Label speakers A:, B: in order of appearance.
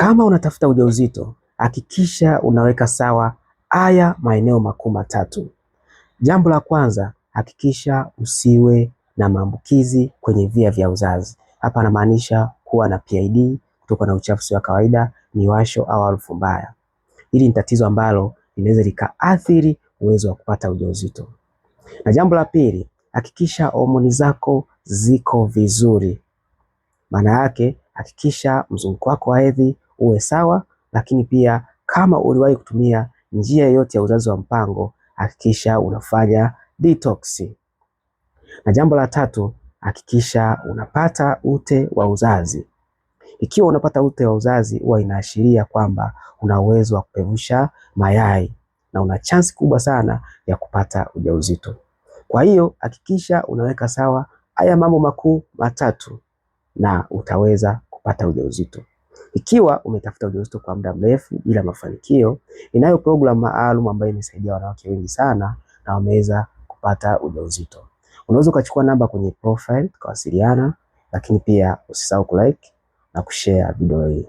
A: Kama unatafuta ujauzito, hakikisha unaweka sawa haya maeneo makuu matatu. Jambo la kwanza, hakikisha usiwe na maambukizi kwenye via vya uzazi. Hapa anamaanisha kuwa na PID, kutoka na uchafu usio wa kawaida, miwasho au harufu mbaya. Hili ni tatizo ambalo linaweza likaathiri uwezo wa kupata ujauzito. Na jambo la pili, hakikisha homoni zako ziko vizuri. Maana yake hakikisha mzunguko wako wa hedhi uwe sawa, lakini pia kama uliwahi kutumia njia yoyote ya uzazi wa mpango, hakikisha unafanya detox. Na jambo la tatu, hakikisha unapata ute wa uzazi. Ikiwa unapata ute wa uzazi, huwa inaashiria kwamba una uwezo wa kupevusha mayai na una chance kubwa sana ya kupata ujauzito. Kwa hiyo hakikisha unaweka sawa haya mambo makuu matatu na utaweza kupata ujauzito. Ikiwa umetafuta ujauzito kwa muda mrefu bila mafanikio, inayo program maalum ambayo imesaidia wanawake wengi sana na wameweza kupata ujauzito. Unaweza ukachukua namba kwenye profile tukawasiliana, lakini pia usisahau kulike na kushare video hii.